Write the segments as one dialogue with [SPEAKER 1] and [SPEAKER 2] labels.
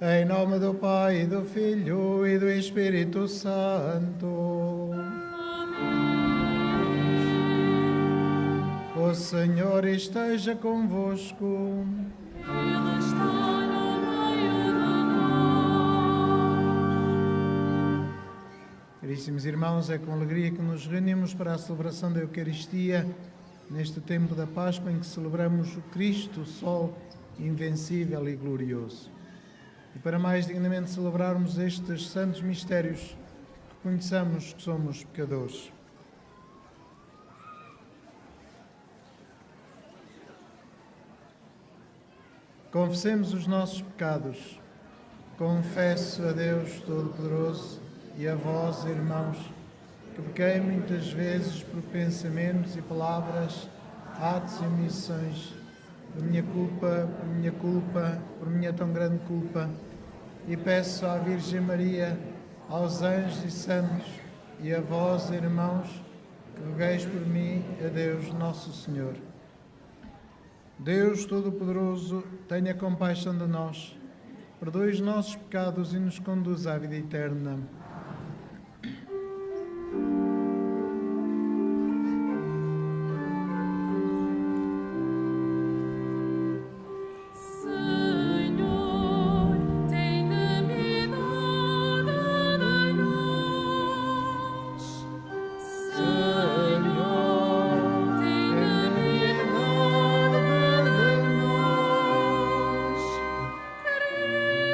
[SPEAKER 1] Em nome do Pai, do Filho e do Espírito Santo. O Senhor esteja convosco.
[SPEAKER 2] Ele está no meio de nós.
[SPEAKER 1] Caríssimos irmãos, é com alegria que nos reunimos para a celebração da Eucaristia, neste tempo da Páscoa em que celebramos o Cristo, o Sol invencível e glorioso. E para mais dignamente celebrarmos estes santos mistérios, reconheçamos que somos pecadores. Confessemos os nossos pecados. Confesso a Deus Todo-Poderoso e a vós, irmãos, que pequei muitas vezes por pensamentos e palavras, atos e omissões, por minha culpa, por minha tão grande culpa, e peço à Virgem Maria, aos anjos e santos, e a vós, irmãos, que rogueis por mim a Deus Nosso Senhor. Deus Todo-Poderoso, tenha compaixão de nós, perdoe os nossos pecados e nos conduza à vida eterna.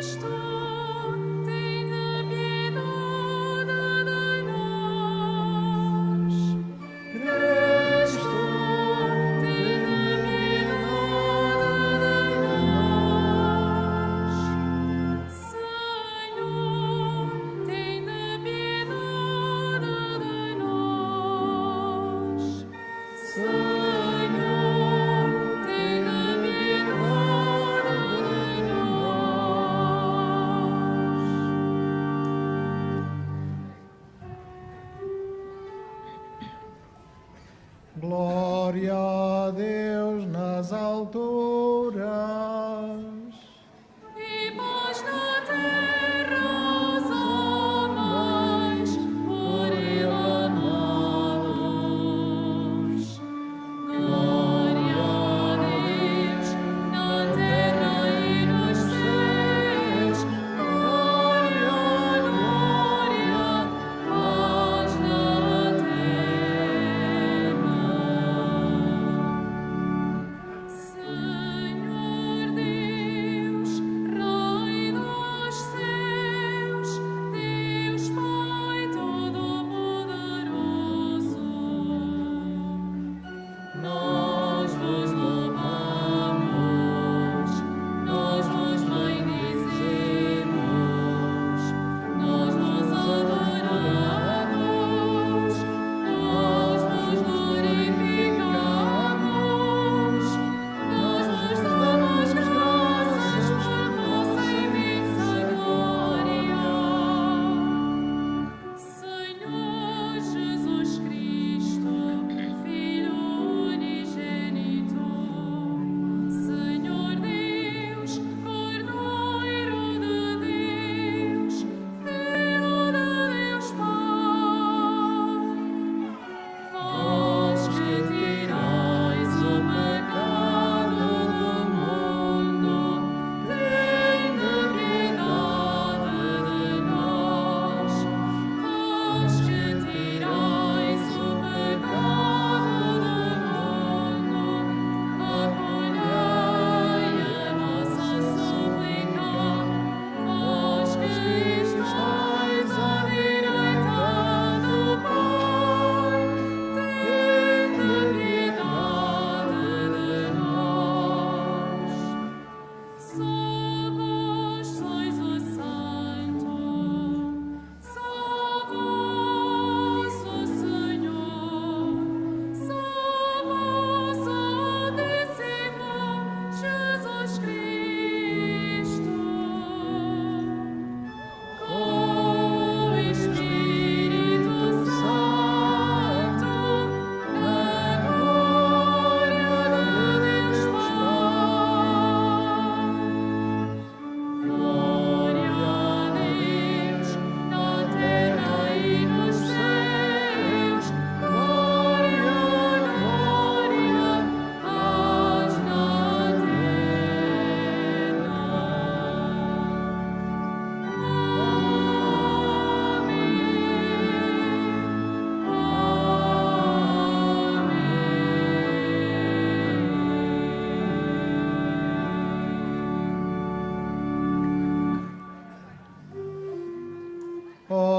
[SPEAKER 2] Cristo, tenha piedade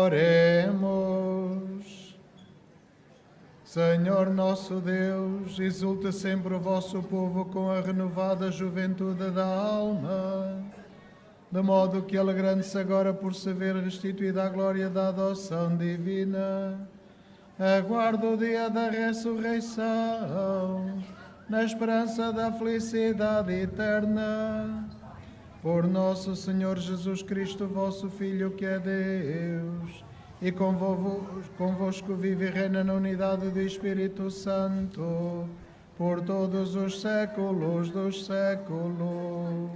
[SPEAKER 1] Oremos. Senhor nosso Deus, exulta sempre o vosso povo com a renovada juventude da alma, de modo que, alegrando-se agora por se ver restituída a glória da adoção divina, aguarda o dia da ressurreição, na esperança da felicidade eterna. Por nosso Senhor Jesus Cristo, vosso Filho, que é Deus, e convosco vive e reina na unidade do Espírito Santo, por todos os séculos dos séculos.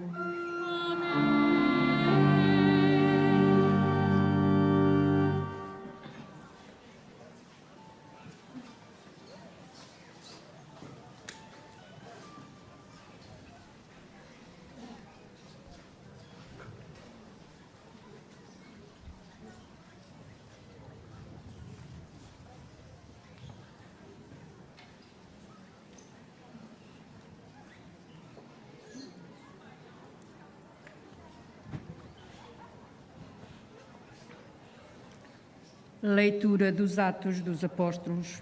[SPEAKER 3] Leitura dos Atos dos Apóstolos.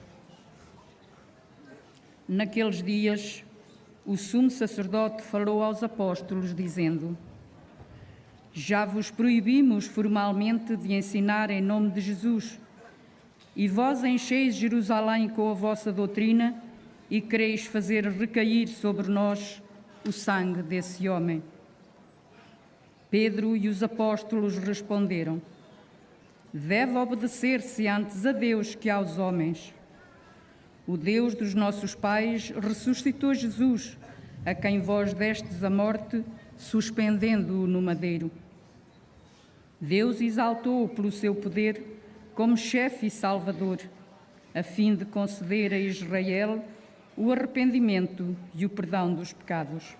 [SPEAKER 3] Naqueles dias, o sumo sacerdote falou aos apóstolos, dizendo: Já vos proibimos formalmente de ensinar em nome de Jesus, e vós encheis Jerusalém com a vossa doutrina e quereis fazer recair sobre nós o sangue desse homem. Pedro e os apóstolos responderam: Deve obedecer-se antes a Deus que aos homens. O Deus dos nossos pais ressuscitou Jesus, a quem vós destes a morte, suspendendo-o no madeiro. Deus exaltou-o pelo seu poder como chefe e salvador, a fim de conceder a Israel o arrependimento e o perdão dos pecados.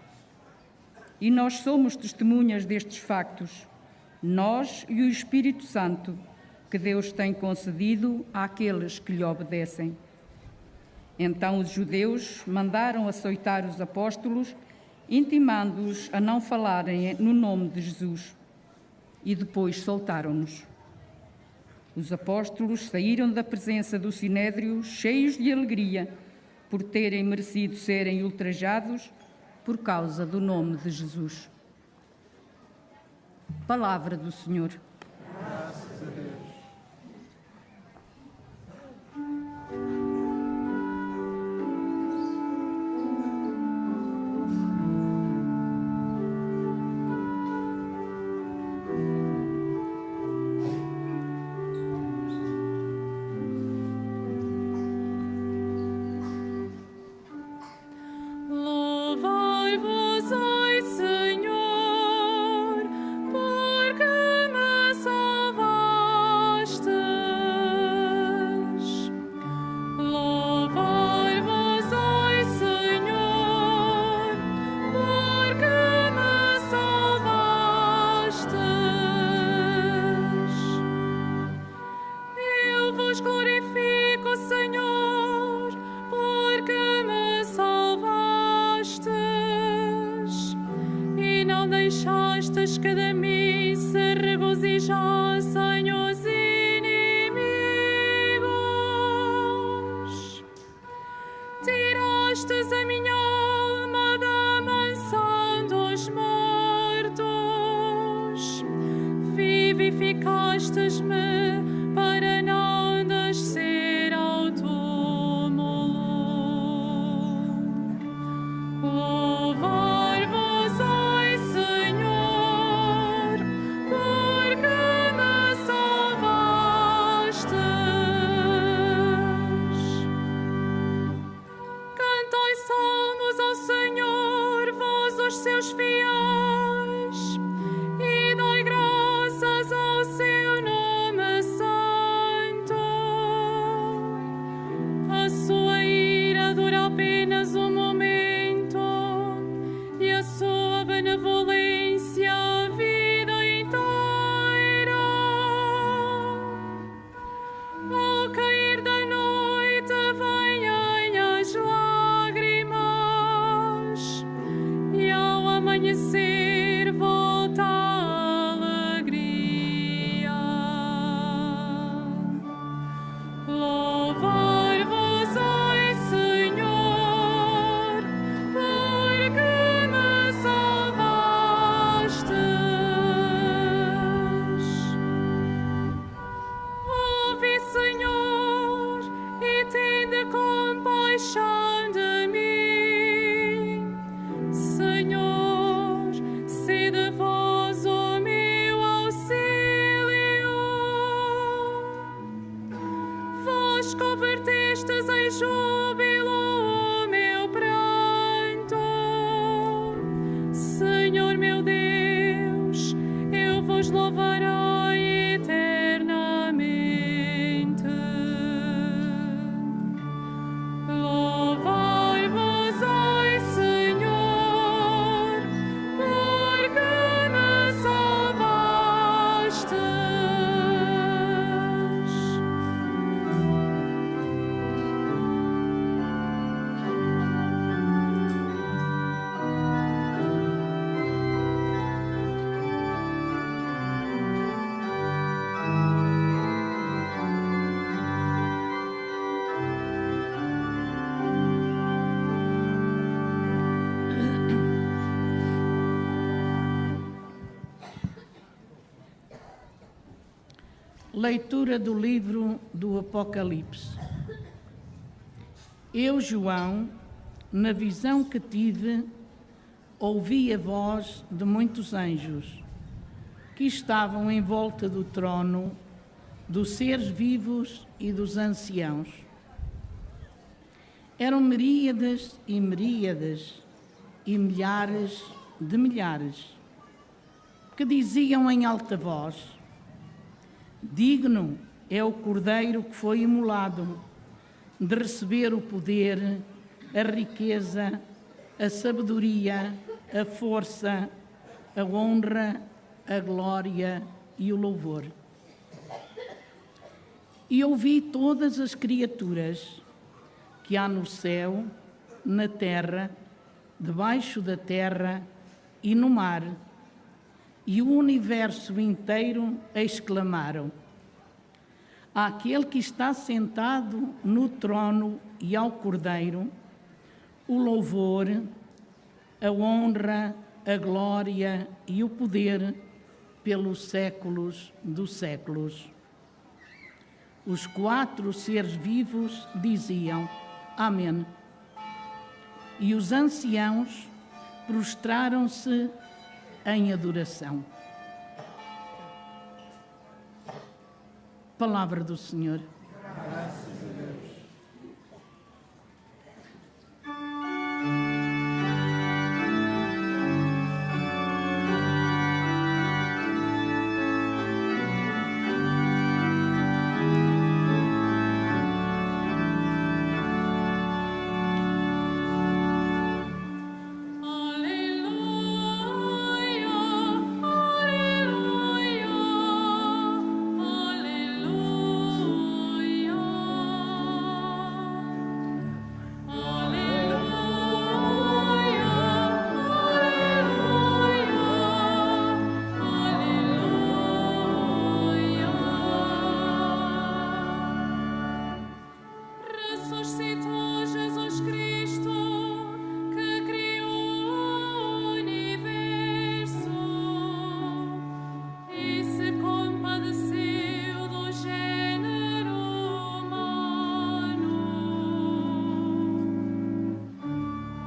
[SPEAKER 3] E nós somos testemunhas destes factos, nós e o Espírito Santo, que Deus tem concedido àqueles que lhe obedecem. Então os judeus mandaram açoitar os apóstolos, intimando-os a não falarem no nome de Jesus, e depois soltaram-nos. Os apóstolos saíram da presença do Sinédrio cheios de alegria por terem merecido serem ultrajados por causa do nome de Jesus. Palavra do Senhor.
[SPEAKER 1] Graças a Deus.
[SPEAKER 2] Louvai-vos, ai Senhor, porque me salvastes. Louvai-vos, ai Senhor, porque me salvastes. Eu vos glorifico, Senhor, porque me salvastes e não deixastes que de mim se regozijassem os inimigos. Tirastes a minha alma da mansão dos mortos, vivificastes-me para não descer ao túmulo. Louvar-vos, ai Senhor, porque me salvastes. Cantai salmos ao Senhor, vós os seus fiéis, e dai graças ao seu nome Deus, convertestes em júbilo o meu pranto. Senhor meu Deus, eu vos louvarei eternamente. Louvai-vos, ai Senhor, porque me salvastes.
[SPEAKER 4] Leitura do livro do Apocalipse. Eu, João, na visão que tive, ouvi a voz de muitos anjos que estavam em volta do trono, dos seres vivos e dos anciãos. Eram miríades e miríades e milhares de milhares, que diziam em alta voz: digno é o Cordeiro que foi imolado de receber o poder, a riqueza, a sabedoria, a força, a honra, a glória e o louvor. E ouvi todas as criaturas que há no céu, na terra, debaixo da terra e no mar, e o universo inteiro exclamaram: àquele que está sentado no trono e ao Cordeiro, o louvor, a honra, a glória e o poder pelos séculos dos séculos. Os 4 seres vivos diziam: amém. E os anciãos prostraram-se em adoração. Palavra do Senhor.
[SPEAKER 1] Graças a Deus.
[SPEAKER 2] Ressuscitou Jesus Cristo, que criou o universo e se compadeceu do gênero humano.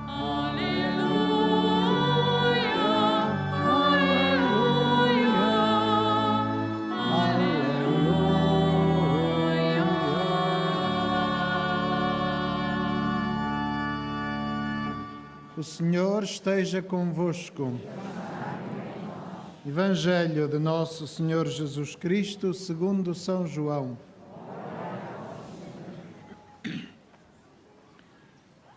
[SPEAKER 2] Aleluia, aleluia,
[SPEAKER 1] O Senhor esteja convosco. Evangelho de Nosso Senhor Jesus Cristo, segundo São João.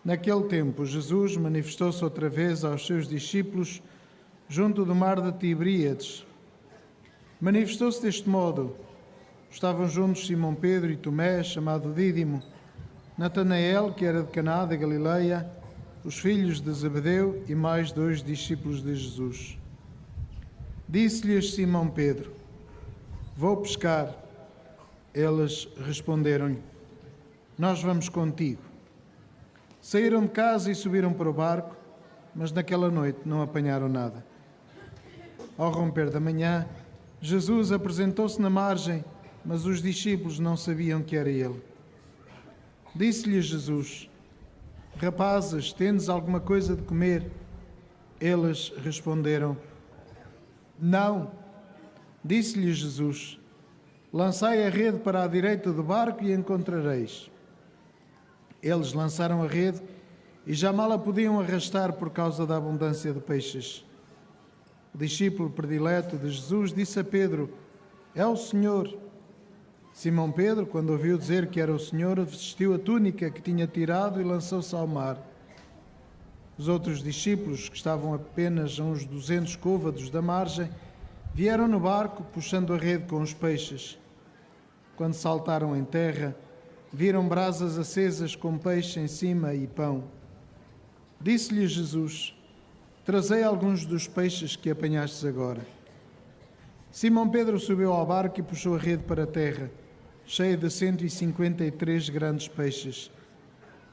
[SPEAKER 1] Naquele tempo, Jesus manifestou-se outra vez aos seus discípulos junto do mar de Tiberíades. Manifestou-se deste modo: estavam juntos Simão Pedro e Tomé, chamado Dídimo, Natanael, que era de Caná da Galileia, os filhos de Zebedeu e mais 2 discípulos de Jesus. Disse-lhes Simão Pedro: vou pescar. Eles responderam-lhe: nós vamos contigo. Saíram de casa e subiram para o barco, mas naquela noite não apanharam nada. Ao romper da manhã, Jesus apresentou-se na margem, mas os discípulos não sabiam que era ele. Disse-lhes Jesus: rapazes, tendes alguma coisa de comer? Eles responderam: não. Disse-lhes Jesus: lançai a rede para a direita do barco e encontrareis. Eles lançaram a rede e já mal a podiam arrastar por causa da abundância de peixes. O discípulo predileto de Jesus disse a Pedro: é o Senhor. Simão Pedro, quando ouviu dizer que era o Senhor, vestiu a túnica que tinha tirado e lançou-se ao mar. Os outros discípulos, que estavam apenas a uns 200 côvados da margem, vieram no barco, puxando a rede com os peixes. Quando saltaram em terra, viram brasas acesas com peixe em cima e pão. Disse-lhes Jesus: trazei alguns dos peixes que apanhastes agora. Simão Pedro subiu ao barco e puxou a rede para a terra, cheia de 153 grandes peixes.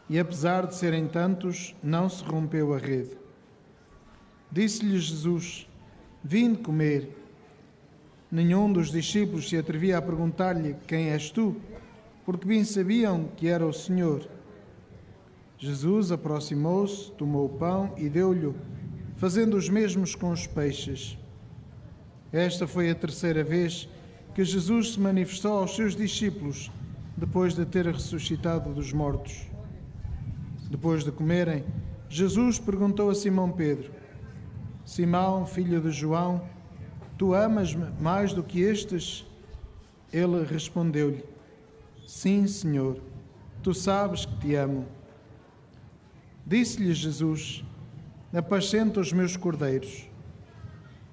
[SPEAKER 1] E apesar de serem tantos, não se rompeu a rede. Disse-lhe Jesus: vinde comer. Nenhum dos discípulos se atrevia a perguntar-lhe: quem és tu? Porque bem sabiam que era o Senhor. Jesus aproximou-se, tomou o pão e deu-lhe, fazendo os mesmos com os peixes. Esta foi a terceira vez que Jesus se manifestou aos seus discípulos, depois de ter ressuscitado dos mortos. Depois de comerem, Jesus perguntou a Simão Pedro: Simão, filho de João, tu amas-me mais do que estes? Ele respondeu-lhe: sim, Senhor, tu sabes que te amo. Disse-lhe Jesus: apascenta os meus cordeiros.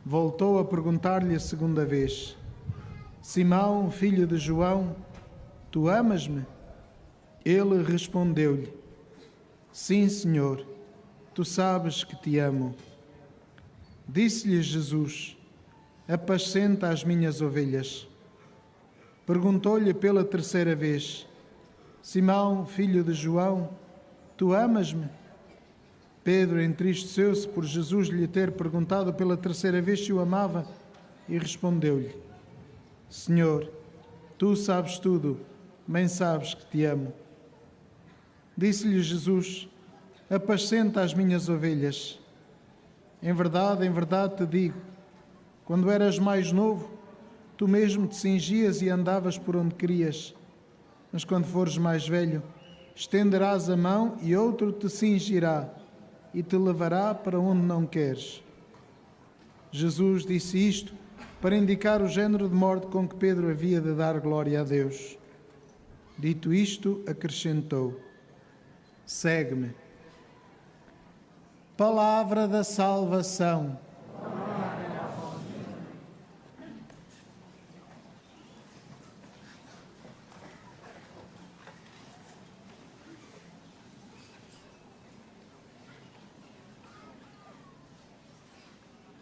[SPEAKER 1] Voltou a perguntar-lhe a segunda vez: Simão, filho de João, tu amas-me? Ele respondeu-lhe: sim, Senhor, tu sabes que te amo. Disse-lhe Jesus: apascenta as minhas ovelhas. Perguntou-lhe pela terceira vez: Simão, filho de João, tu amas-me? Pedro entristeceu-se por Jesus lhe ter perguntado pela terceira vez se o amava e respondeu-lhe: Senhor, tu sabes tudo, bem sabes que te amo. Disse-lhe Jesus: apascenta as minhas ovelhas. Em verdade te digo, quando eras mais novo, tu mesmo te cingias e andavas por onde querias. Mas quando fores mais velho, estenderás a mão e outro te cingirá e te levará para onde não queres. Jesus disse isto para indicar o género de morte com que Pedro havia de dar glória a Deus. Dito isto, acrescentou: segue-me. Palavra da salvação.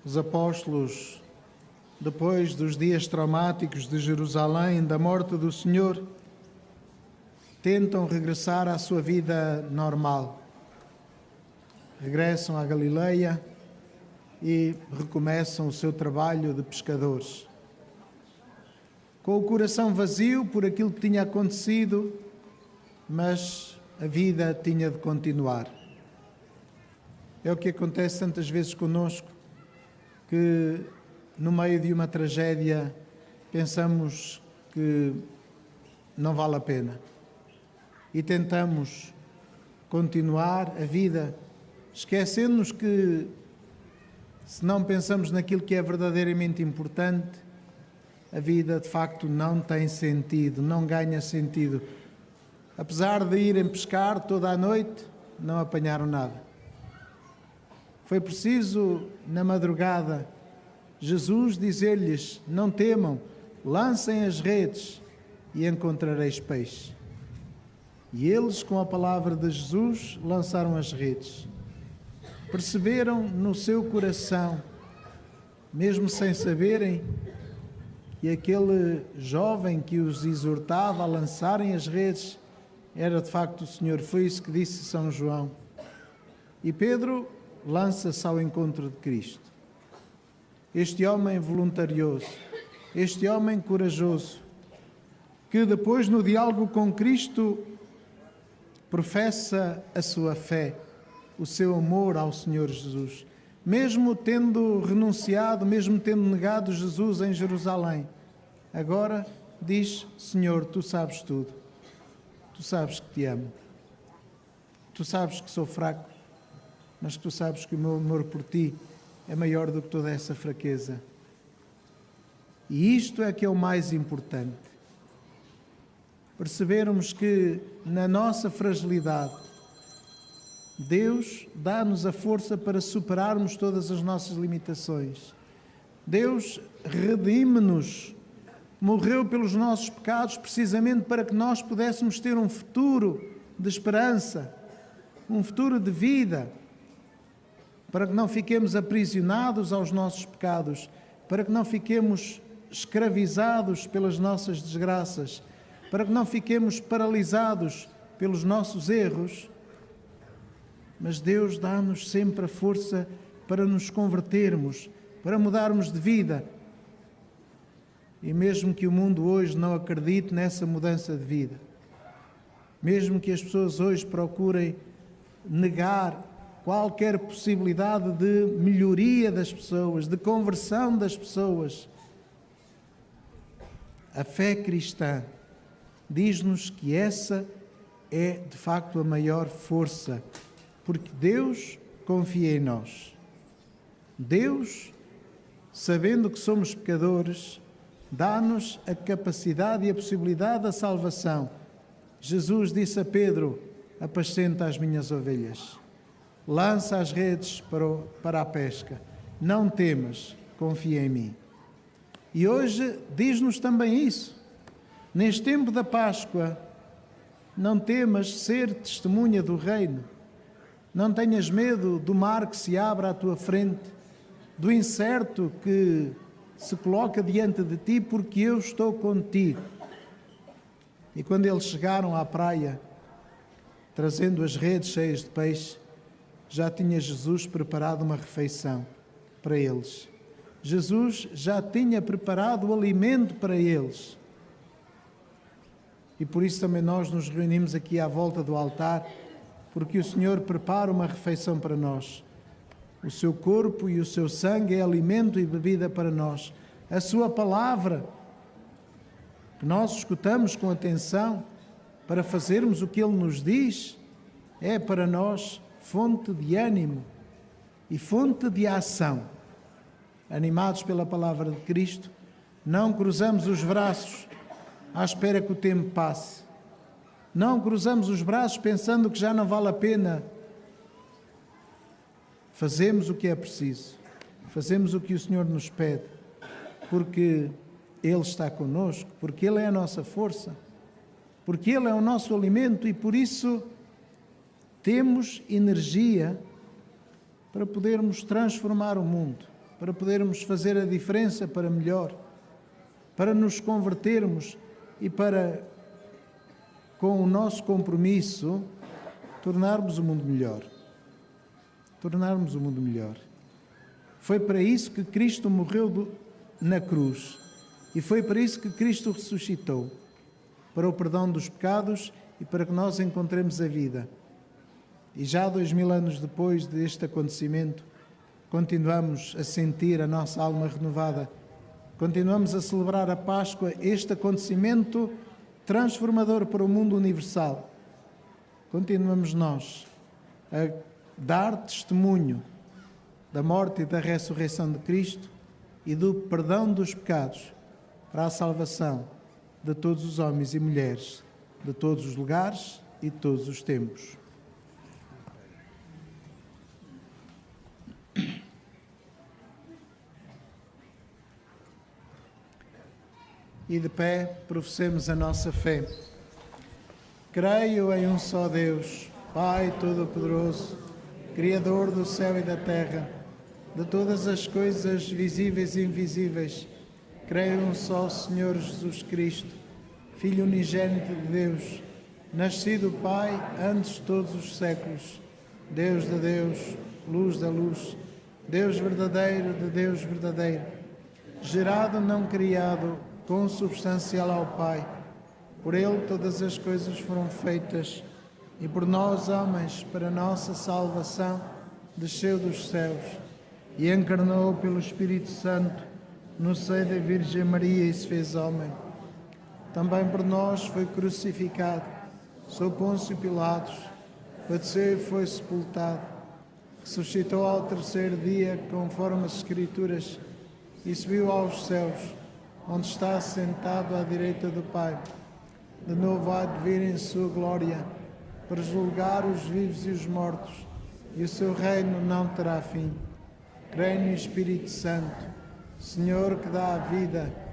[SPEAKER 1] Os apóstolos, depois dos dias traumáticos de Jerusalém, da morte do Senhor, tentam regressar à sua vida normal. Regressam à Galileia e recomeçam o seu trabalho de pescadores. Com o coração vazio por aquilo que tinha acontecido, mas a vida tinha de continuar. É o que acontece tantas vezes conosco, que no meio de uma tragédia pensamos que não vale a pena e tentamos continuar a vida, esquecendo-nos que se não pensamos naquilo que é verdadeiramente importante, a vida de facto não tem sentido, não ganha sentido. Apesar de irem pescar toda a noite, não apanharam nada. Foi preciso, na madrugada, Jesus dizer-lhes: não temam, lancem as redes e encontrareis peixe. E eles, com a palavra de Jesus, lançaram as redes. Perceberam no seu coração, mesmo sem saberem, que aquele jovem que os exortava a lançarem as redes era de facto o Senhor. Foi isso que disse São João. E Pedro lança-se ao encontro de Cristo. Este homem voluntarioso, este homem corajoso, que depois no diálogo com Cristo professa a sua fé, o seu amor ao Senhor Jesus, mesmo tendo renunciado, mesmo tendo negado Jesus em Jerusalém. Agora diz: Senhor, tu sabes tudo. Tu sabes que te amo. Tu sabes que sou fraco, mas tu sabes que o meu amor por ti é maior do que toda essa fraqueza. E isto é que é o mais importante. Percebermos que na nossa fragilidade, Deus dá-nos a força para superarmos todas as nossas limitações. Deus redime-nos, morreu pelos nossos pecados precisamente para que nós pudéssemos ter um futuro de esperança, um futuro de vida, para que não fiquemos aprisionados aos nossos pecados, para que não fiquemos escravizados pelas nossas desgraças, para que não fiquemos paralisados pelos nossos erros. Mas Deus dá-nos sempre a força para nos convertermos, para mudarmos de vida. E mesmo que o mundo hoje não acredite nessa mudança de vida, mesmo que as pessoas hoje procurem negar qualquer possibilidade de melhoria das pessoas, de conversão das pessoas, a fé cristã diz-nos que essa é de facto a maior força, porque Deus confia em nós. Deus, sabendo que somos pecadores, dá-nos a capacidade e a possibilidade da salvação. Jesus disse a Pedro: apascenta as minhas ovelhas, lança as redes para a pesca, não temas, confia em mim. E hoje diz-nos também isso. Neste tempo da Páscoa, não temas ser testemunha do reino. Não tenhas medo do mar que se abre à tua frente, do incerto que se coloca diante de ti, porque eu estou contigo. E quando eles chegaram à praia, trazendo as redes cheias de peixe, já tinha Jesus preparado uma refeição para eles. Jesus já tinha preparado o alimento para eles. E por isso também nós nos reunimos aqui à volta do altar, porque o Senhor prepara uma refeição para nós. O seu corpo e o seu sangue é alimento e bebida para nós. A sua palavra, que nós escutamos com atenção para fazermos o que Ele nos diz, é para nós fonte de ânimo e fonte de ação. Animados pela palavra de Cristo, não cruzamos os braços à espera que o tempo passe. Não cruzamos os braços pensando que já não vale a pena. Fazemos o que é preciso. Fazemos o que o Senhor nos pede, porque Ele está conosco, porque Ele é a nossa força, porque Ele é o nosso alimento e por isso temos energia para podermos transformar o mundo, para podermos fazer a diferença para melhor, para nos convertermos e para, com o nosso compromisso, tornarmos o mundo melhor. Tornarmos o mundo melhor. Foi para isso que Cristo morreu na cruz e foi para isso que Cristo ressuscitou, para o perdão dos pecados e para que nós encontremos a vida. E já 2000 anos depois deste acontecimento, continuamos a sentir a nossa alma renovada, continuamos a celebrar a Páscoa, este acontecimento transformador para o mundo universal. Continuamos nós a dar testemunho da morte e da ressurreição de Cristo e do perdão dos pecados para a salvação de todos os homens e mulheres, de todos os lugares e de todos os tempos. E de pé, professemos a nossa fé. Creio em um só Deus, Pai Todo-Poderoso, Criador do céu e da terra, de todas as coisas visíveis e invisíveis. Creio em um só Senhor Jesus Cristo, Filho unigênito de Deus, nascido Pai antes de todos os séculos, Deus de Deus, luz da luz, Deus verdadeiro de Deus verdadeiro, gerado, não criado, consubstancial ao Pai. Por Ele todas as coisas foram feitas e por nós, homens, para nossa salvação, desceu dos céus e encarnou pelo Espírito Santo no seio da Virgem Maria e se fez homem. também por nós foi crucificado, sob Pôncio Pilatos, padeceu e foi sepultado, ressuscitou ao terceiro dia, conforme as Escrituras, e subiu aos céus, onde está sentado à direita do Pai. De novo há de vir em sua glória, para julgar os vivos e os mortos, e o seu reino não terá fim. Creio no Espírito Santo, Senhor que dá a vida,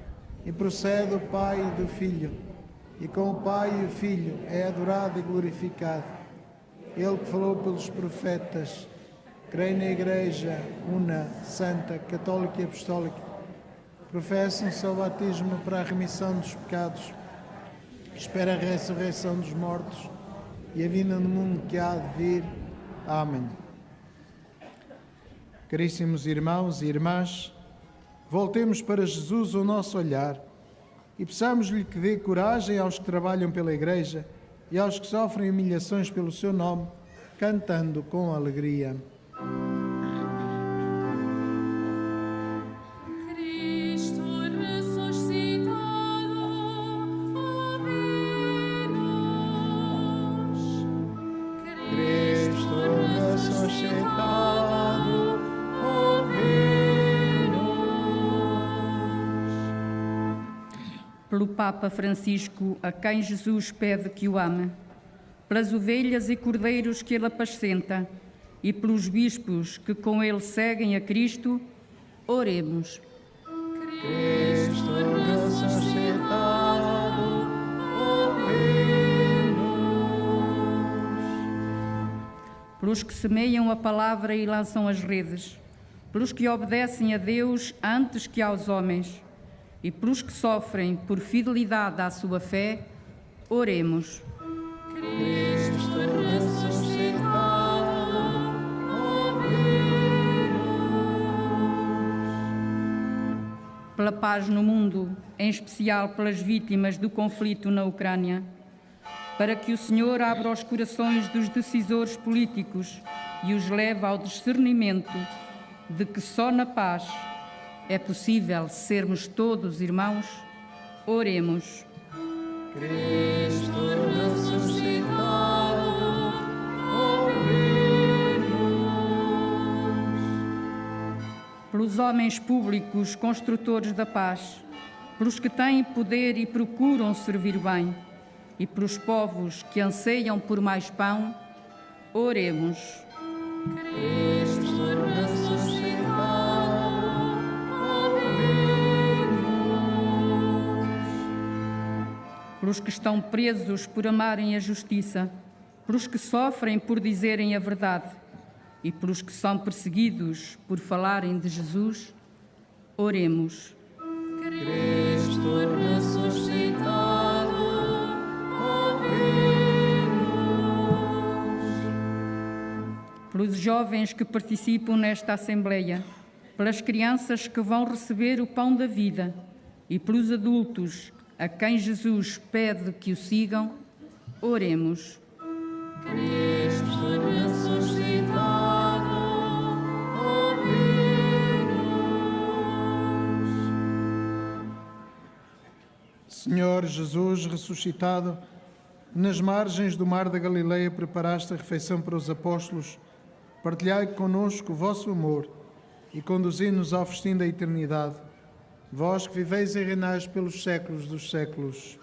[SPEAKER 1] e procede do Pai e do Filho, e com o Pai e o Filho é adorado e glorificado. Ele que falou pelos profetas. Creio na Igreja, una, santa, católica e apostólica. Professo um só batismo para a remissão dos pecados. Espero a ressurreição dos mortos e a vinda no mundo que há de vir. Amém. Caríssimos irmãos e irmãs, voltemos para Jesus o nosso olhar e peçamos-lhe que dê coragem aos que trabalham pela Igreja e aos que sofrem humilhações pelo seu nome, cantando com alegria.
[SPEAKER 2] Cristo ressuscitado, ouvi-nos.
[SPEAKER 1] Cristo ressuscitado, ouvi-nos.
[SPEAKER 3] Pelo Papa Francisco, a quem Jesus pede que o ame, pelas ovelhas e cordeiros que ele apascenta e pelos bispos que com ele seguem a Cristo, oremos.
[SPEAKER 1] Cristo ressuscitado, ouvi-nos.
[SPEAKER 3] Pelos que semeiam a palavra e lançam as redes, pelos que obedecem a Deus antes que aos homens, e pelos que sofrem por fidelidade à sua fé, oremos.
[SPEAKER 1] Cristo ressuscitado, ouvi-nos.
[SPEAKER 3] Pela paz no mundo, em especial pelas vítimas do conflito na Ucrânia, para que o Senhor abra os corações dos decisores políticos e os leve ao discernimento de que só na paz é possível sermos todos irmãos, oremos.
[SPEAKER 1] Cristo ressuscitado, ouvi-nos.
[SPEAKER 3] Pelos homens públicos construtores da paz, pelos que têm poder e procuram servir bem, e pelos povos que anseiam por mais pão, oremos.
[SPEAKER 1] Cristo ressuscitado, ouvi-nos.
[SPEAKER 3] Pelos que estão presos por amarem a justiça, pelos que sofrem por dizerem a verdade e pelos que são perseguidos por falarem de Jesus, oremos.
[SPEAKER 1] Cristo ressuscitado, ouvi-nos.
[SPEAKER 3] Pelos jovens que participam nesta Assembleia, pelas crianças que vão receber o pão da vida e pelos adultos a quem Jesus pede que o sigam, oremos.
[SPEAKER 1] Cristo ressuscitado, ouvi-nos. Senhor Jesus ressuscitado, nas margens do mar da Galileia preparaste a refeição para os apóstolos, partilhai conosco o vosso amor e conduzi-nos ao festim da eternidade. Vós que viveis e reinais pelos séculos dos séculos.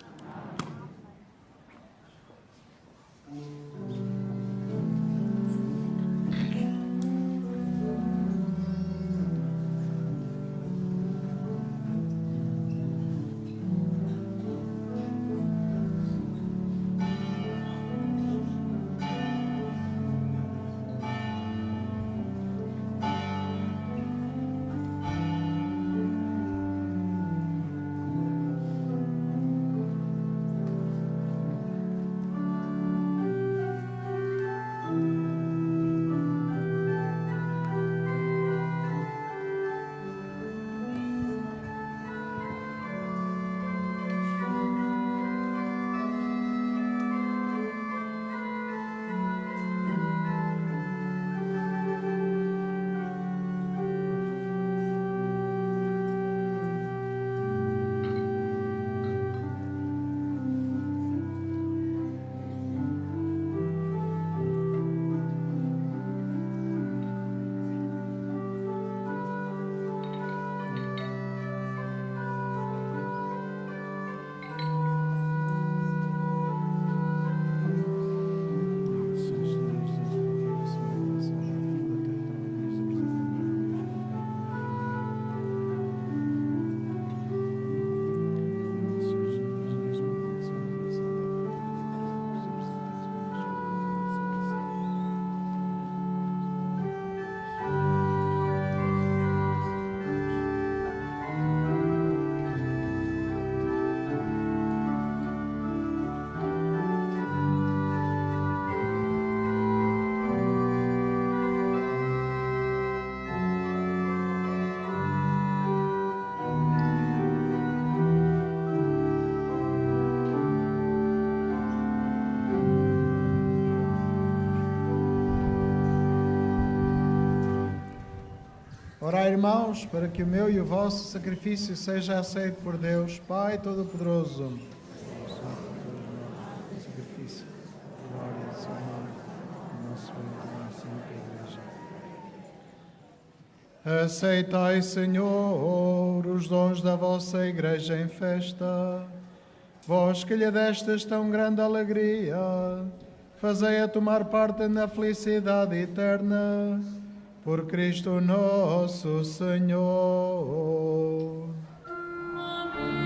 [SPEAKER 1] Orai, irmãos, para que o meu e o vosso sacrifício seja aceito por Deus, Pai Todo-Poderoso. Sacrifício, glória e honra, nosso bem e Santa Igreja. Aceitai, Senhor, os dons da vossa Igreja em festa. Vós que lhe destes tão grande alegria, fazei-a tomar parte na felicidade eterna. Por Cristo nosso Senhor. Amém.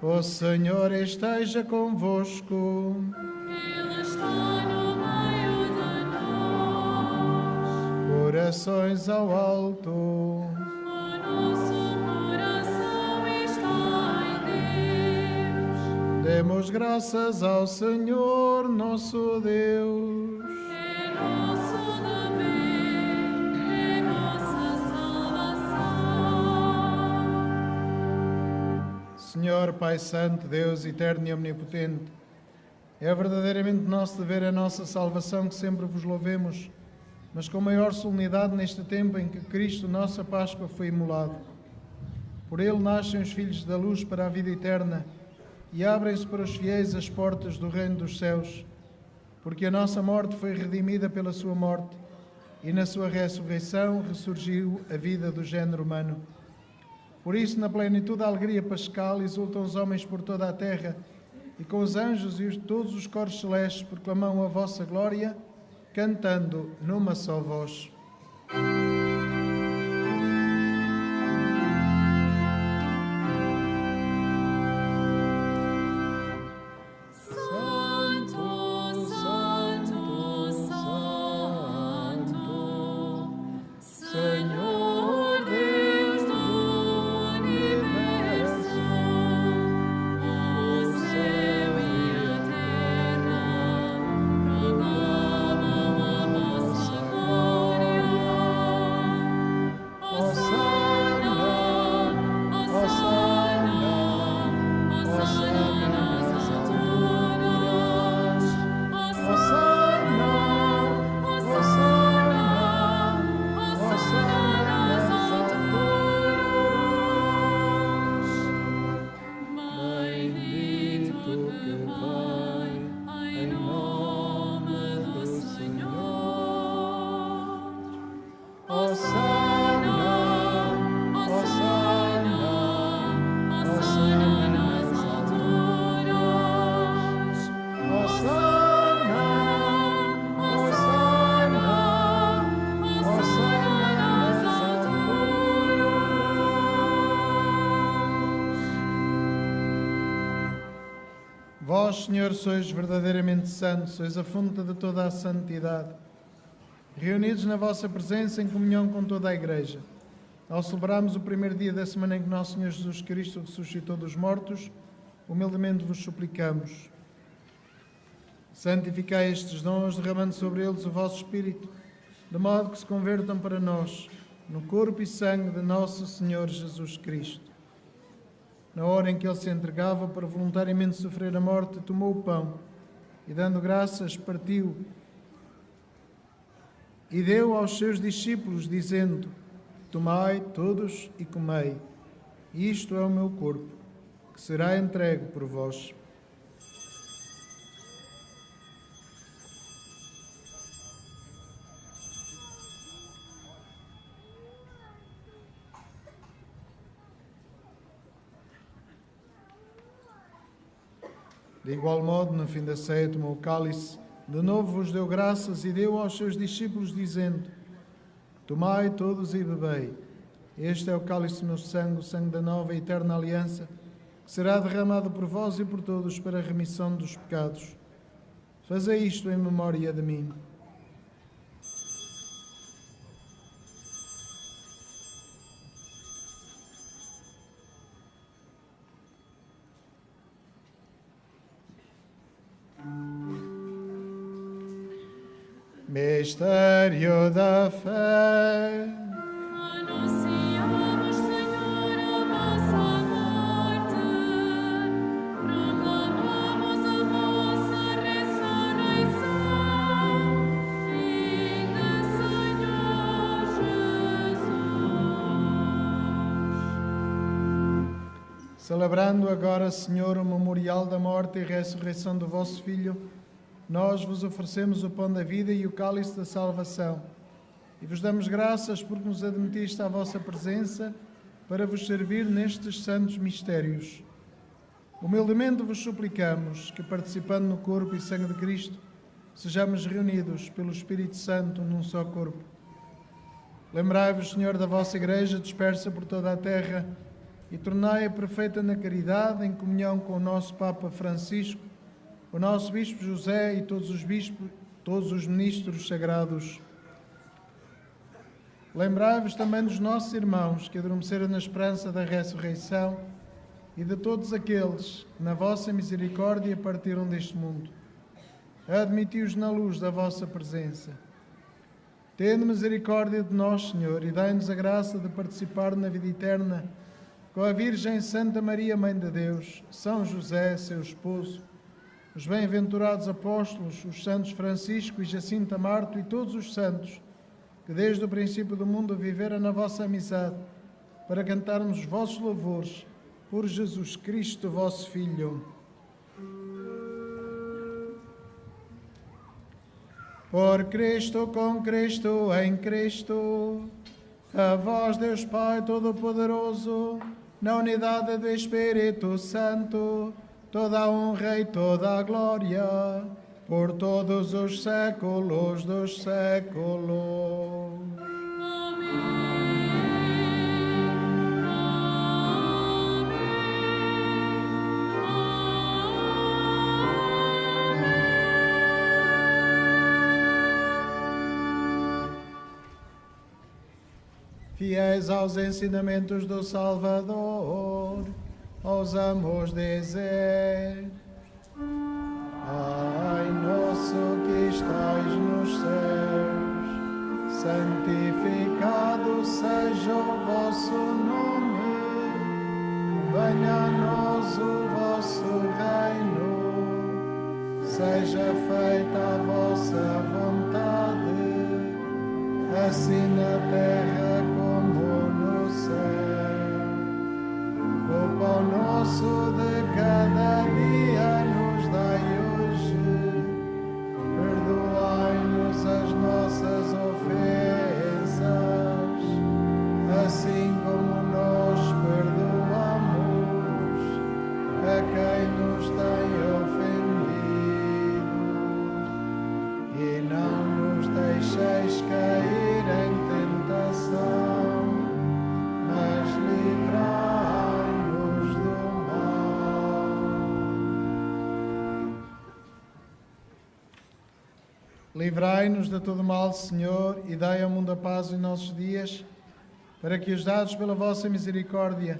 [SPEAKER 1] O Senhor esteja convosco.
[SPEAKER 2] Ele está no meio de nós.
[SPEAKER 1] Corações ao alto.
[SPEAKER 2] O nosso coração está em Deus.
[SPEAKER 1] Demos graças ao Senhor nosso Deus. Senhor, Pai Santo, Deus eterno e omnipotente, é verdadeiramente nosso dever a nossa salvação que sempre vos louvemos, mas com maior solenidade neste tempo em que Cristo, nossa Páscoa, foi imolado. Por ele nascem os filhos da luz para a vida eterna e abrem-se para os fiéis as portas do reino dos céus, porque a nossa morte foi redimida pela sua morte e na sua ressurreição ressurgiu a vida do género humano. Por isso, na plenitude da alegria pascal, exultam os homens por toda a terra, e com os anjos e todos os coros celestes proclamam a vossa glória, cantando numa só voz. Vós, Senhor, sois verdadeiramente santos, sois a fonte de toda a santidade. Reunidos na vossa presença em comunhão com toda a Igreja, ao celebrarmos o primeiro dia da semana em que nosso Senhor Jesus Cristo ressuscitou dos mortos, humildemente vos suplicamos. Santificai estes dons, derramando sobre eles o vosso Espírito, de modo que se convertam para nós no corpo e sangue de nosso Senhor Jesus Cristo. Na hora em que ele se entregava para voluntariamente sofrer a morte, tomou o pão e, dando graças, partiu e deu aos seus discípulos, dizendo: Tomai todos e comei, isto é o meu corpo, que será entregue por vós. De igual modo, no fim da ceia, tomou o cálice, de novo vos deu graças e deu aos seus discípulos, dizendo: Tomai todos e bebei. Este é o cálice do meu sangue, o sangue da nova e eterna aliança, que será derramado por vós e por todos para a remissão dos pecados. Fazei isto em memória de mim. Mistério da fé.
[SPEAKER 2] Anunciamos, Senhor, a vossa morte, proclamamos a vossa ressurreição. Vinda, Senhor.
[SPEAKER 1] Celebrando agora, Senhor, o memorial da morte e ressurreição do vosso Filho, nós vos oferecemos o pão da vida e o cálice da salvação. E vos damos graças porque nos admitiste à vossa presença para vos servir nestes santos mistérios. Humildemente vos suplicamos que, participando no corpo e sangue de Cristo, sejamos reunidos pelo Espírito Santo num só corpo. Lembrai-vos, Senhor, da vossa Igreja dispersa por toda a terra e tornai-a perfeita na caridade, em comunhão com o nosso Papa Francisco, o nosso Bispo José e todos os bispos, todos os ministros sagrados. Lembrai-vos também dos nossos irmãos que adormeceram na esperança da ressurreição e de todos aqueles que, na vossa misericórdia, partiram deste mundo. Admiti-os na luz da vossa presença. Tende misericórdia de nós, Senhor, e dai-nos a graça de participar na vida eterna com a Virgem Santa Maria, Mãe de Deus, São José, seu esposo, os bem-aventurados apóstolos, os santos Francisco e Jacinta Marto e todos os santos que desde o princípio do mundo viveram na vossa amizade, para cantarmos os vossos louvores por Jesus Cristo, vosso Filho. Por Cristo, com Cristo, em Cristo, a vós, Deus Pai Todo-Poderoso, na unidade do Espírito Santo, toda a honra e toda a glória, por todos os séculos dos séculos. Fiéis aos ensinamentos do Salvador, ousamos dizer: Pai nosso que estais nos céus, santificado seja o vosso nome, venha a nós o vosso reino, seja feita a vossa vontade, assim na terra como no céu. O pão nosso de cada dia nos dai hoje, perdoai-nos as nossas ofensas, assim como nós perdoamos a quem nos tem ofendido, e não nos deixeis cair em tentação, mas livrai-nos do mal. Livrai-nos de todo mal, Senhor, e dai ao mundo a paz em nossos dias, para que, ajudados pela vossa misericórdia,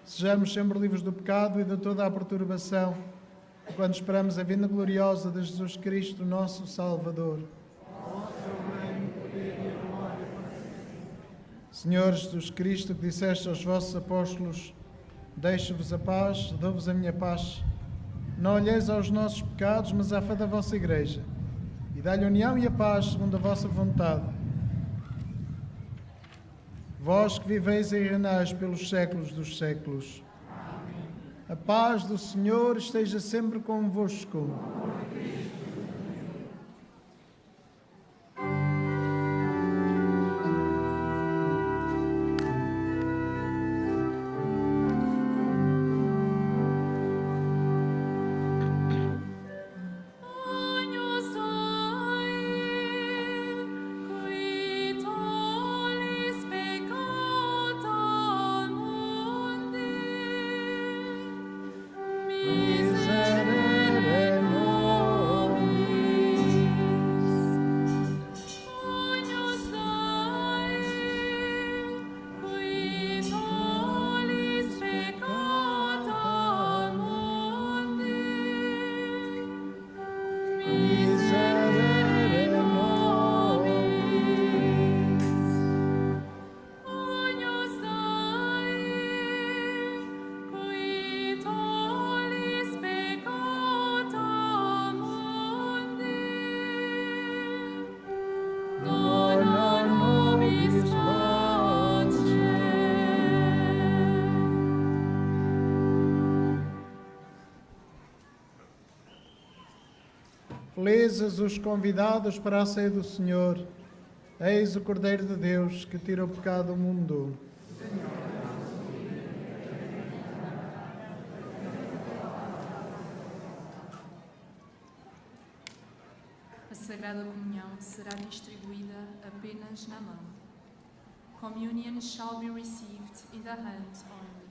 [SPEAKER 1] sejamos sempre livres do pecado e de toda a perturbação, quando esperamos a vinda gloriosa de Jesus Cristo, nosso Salvador. Senhor Jesus Cristo, que disseste aos vossos apóstolos: deixo-vos a paz, dou-vos a minha paz. Não olheis aos nossos pecados, mas à fé da vossa Igreja, e dá-lhe a união e a paz segundo a vossa vontade. Vós que viveis e reinais pelos séculos dos séculos. Amém. A paz do Senhor esteja sempre convosco.
[SPEAKER 2] Miserere
[SPEAKER 1] Felizes os convidados para a ceia do Senhor. Eis o Cordeiro de Deus que tira o pecado do mundo.
[SPEAKER 2] A Sagrada Comunhão será distribuída apenas na mão. Communion shall be received in the hand only.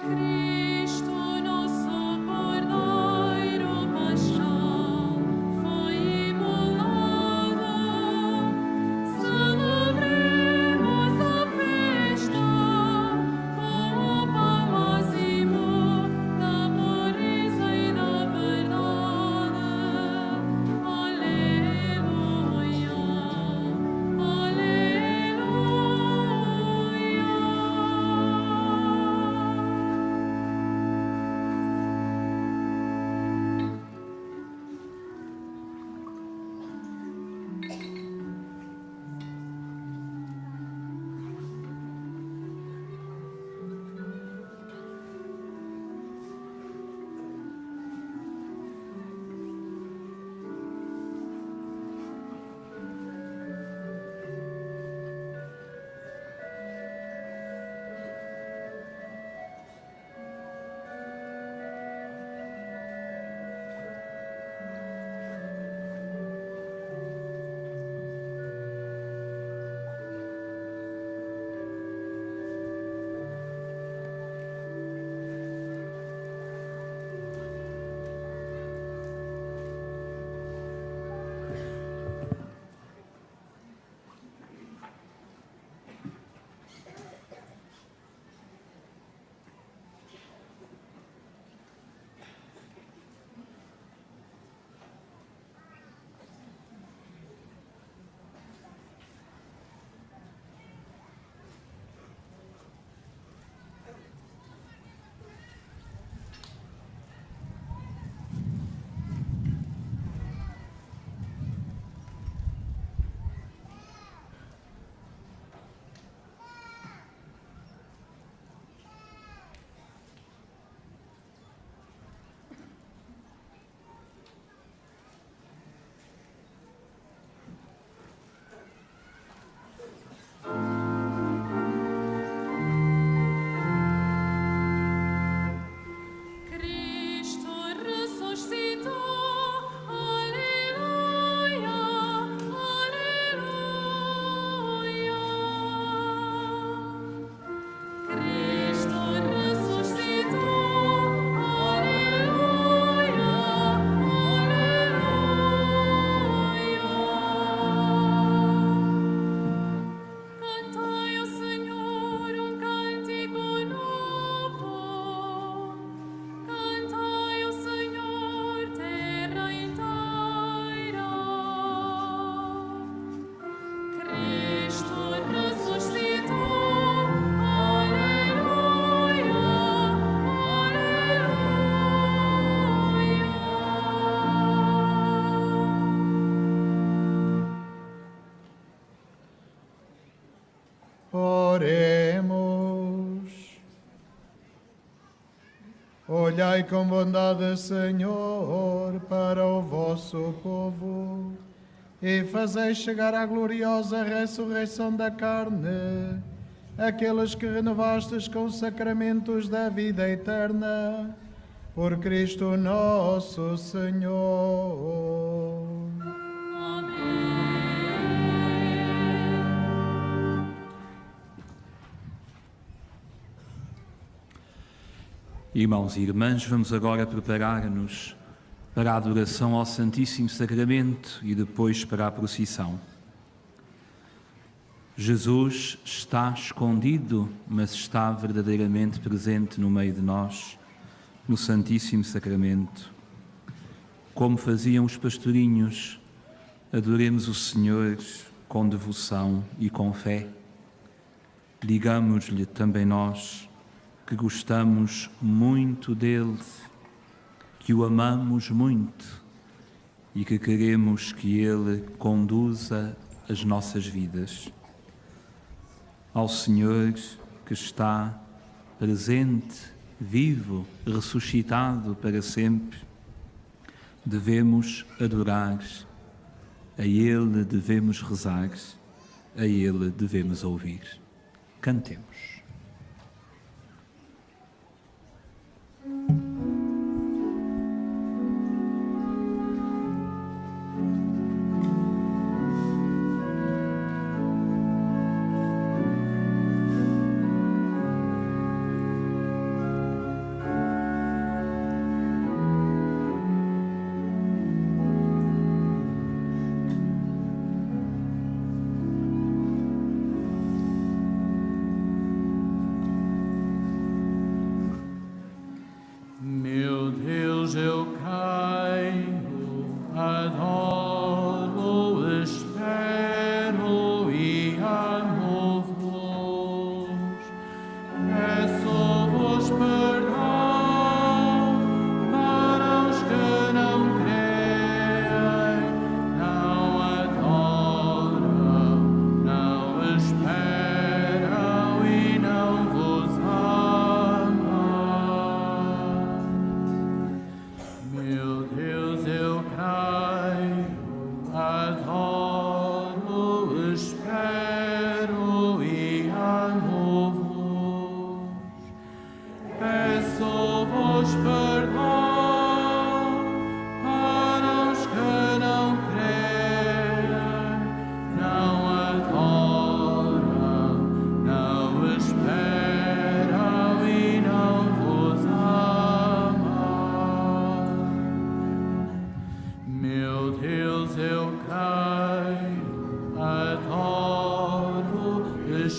[SPEAKER 2] Cristo, nosso Cordeiro Paixão, foi imolado. Celebremos a festa com o pão ázimo da pureza e da verdade. Aleluia,
[SPEAKER 1] Oremos. Olhai com bondade, Senhor, para o vosso povo e fazei chegar à gloriosa ressurreição da carne aqueles que renovastes com os sacramentos da vida eterna. Por Cristo nosso Senhor.
[SPEAKER 5] Irmãos e irmãs, vamos agora preparar-nos para a adoração ao Santíssimo Sacramento e depois para a procissão. Jesus está escondido, mas está verdadeiramente presente no meio de nós, no Santíssimo Sacramento. Como faziam os pastorinhos, adoremos o Senhor com devoção e com fé. Digamos-lhe também nós que gostamos muito dele, que o amamos muito e que queremos que ele conduza as nossas vidas. Ao Senhor que está presente, vivo, ressuscitado para sempre, devemos adorar, a ele devemos rezar, a ele devemos ouvir. Cantemos.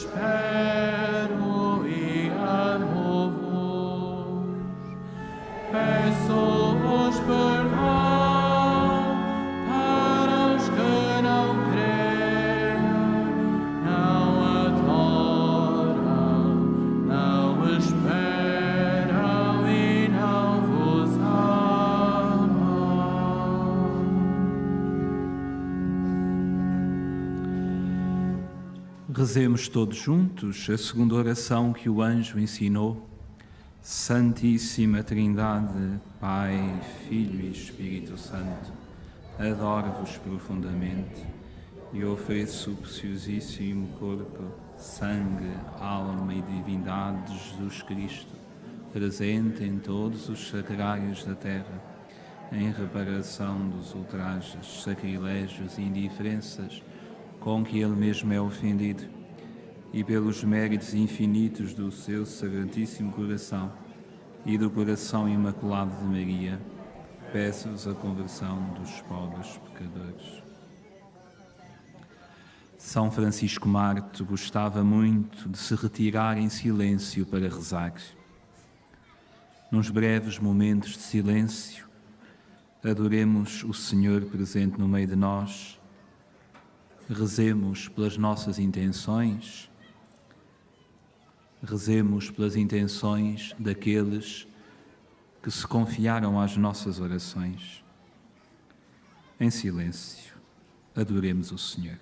[SPEAKER 6] espero e amo-vos. Peço-vos perdão para os que não creem, não adoram, não esperam e não vos amam.
[SPEAKER 5] Rezemos todos juntos a segunda oração que o anjo ensinou. Santíssima Trindade, Pai, Filho e Espírito Santo, adoro-vos profundamente e ofereço o preciosíssimo corpo, sangue, alma e divindade de Jesus Cristo, presente em todos os sacrários da terra, em reparação dos ultrajes, sacrilégios e indiferenças com que ele mesmo é ofendido, e pelos méritos infinitos do seu Santíssimo Coração e do Coração Imaculado de Maria, peço-vos a conversão dos pobres pecadores. São Francisco Marto gostava muito de se retirar em silêncio para rezar. Nos breves momentos de silêncio, adoremos o Senhor presente no meio de nós, rezemos pelas nossas intenções, rezemos pelas intenções daqueles que se confiaram às nossas orações. Em silêncio, adoremos o Senhor.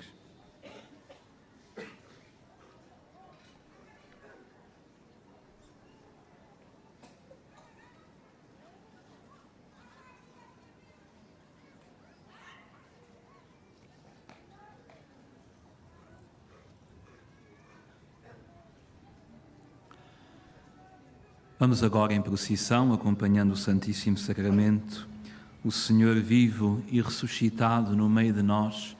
[SPEAKER 5] Vamos agora em procissão, acompanhando o Santíssimo Sacramento, o Senhor vivo e ressuscitado no meio de nós,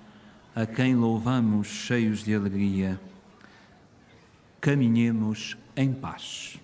[SPEAKER 5] a quem louvamos cheios de alegria. Caminhemos em paz.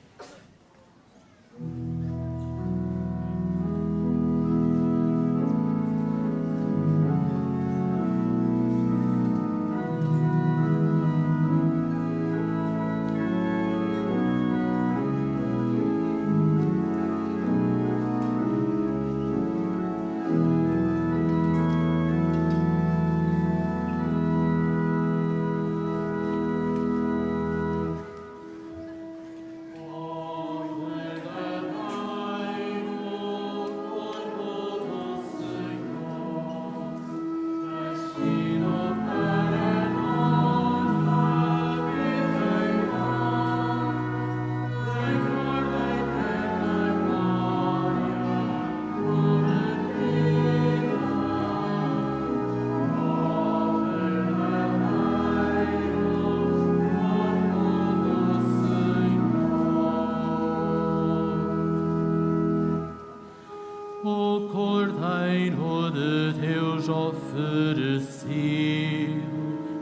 [SPEAKER 6] O Cordeiro de Deus oferecido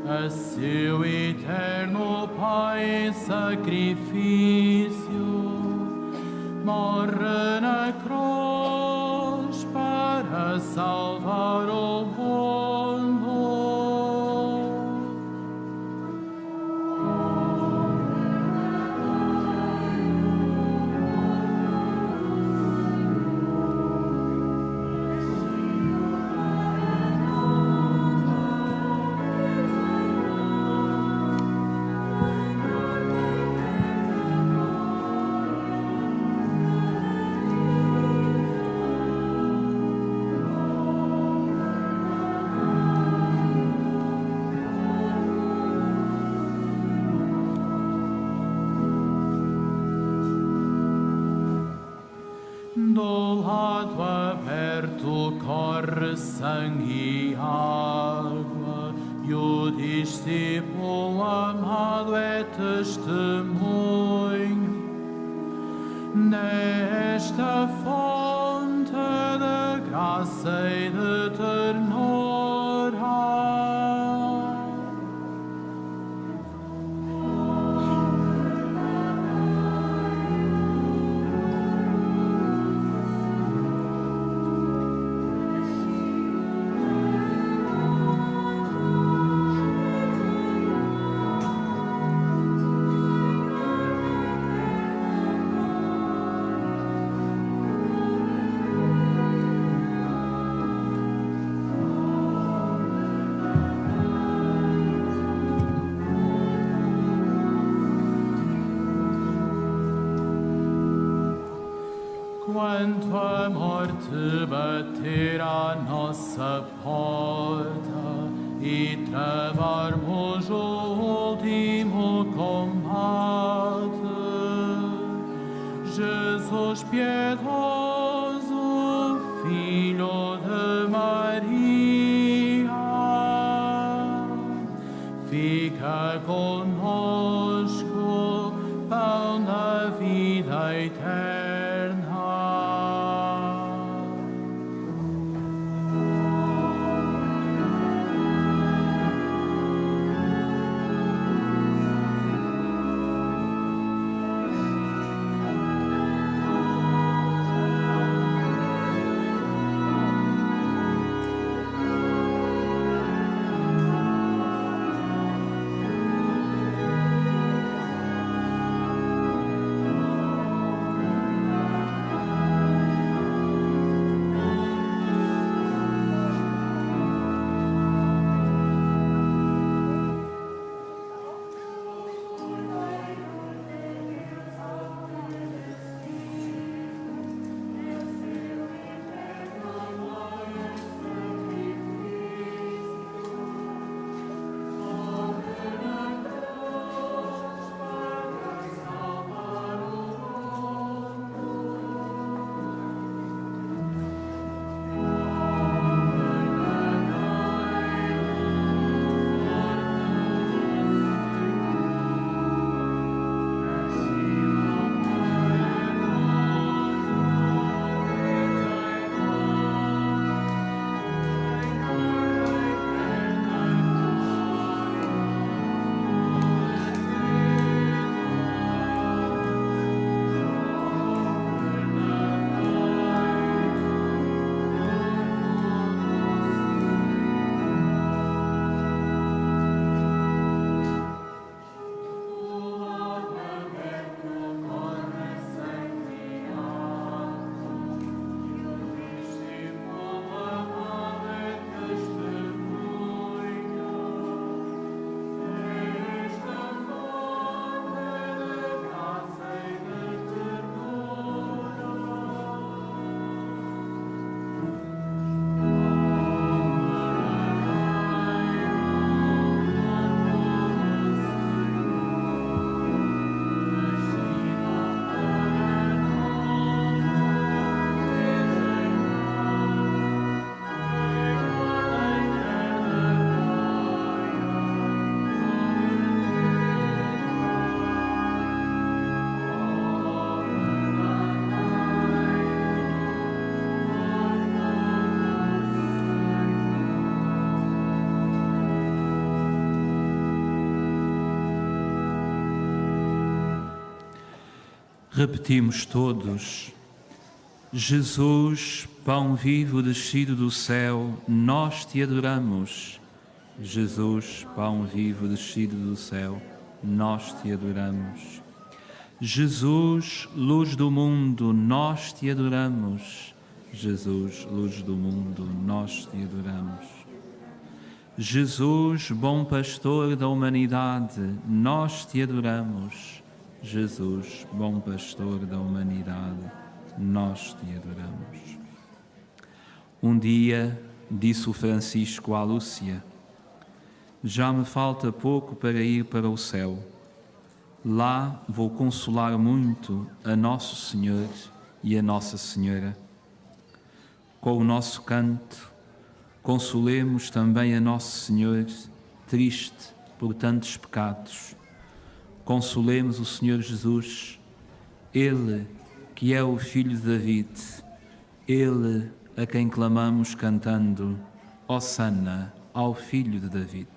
[SPEAKER 6] a seu eterno Pai em sacrifício, morre na cruz para salvar o mundo. Do lado aberto corre sangue e água, e o discípulo amado é testemunho nesta fonte de graça e de ternura. quando a morte bater à nossa porta e travarmos o último combate. Jesus piedoso, Filho de Maria, fica conosco, pão da vida eterna.
[SPEAKER 5] Repetimos todos: Jesus, pão vivo descido do céu, nós te adoramos. Jesus, pão vivo descido do céu, nós te adoramos. Jesus, luz do mundo, nós te adoramos. Jesus, luz do mundo, nós te adoramos. Jesus, bom pastor da humanidade, nós te adoramos. Jesus, bom pastor da humanidade, nós te adoramos. Um dia, disse o Francisco à Lúcia: já me falta pouco para ir para o céu. Lá vou consolar muito a Nosso Senhor e a Nossa Senhora. Com o nosso canto, consolemos também a Nosso Senhor, triste por tantos pecados. Consolemos o Senhor Jesus, Ele que é o Filho de David, Ele a quem clamamos cantando: Hosana ao Filho de David.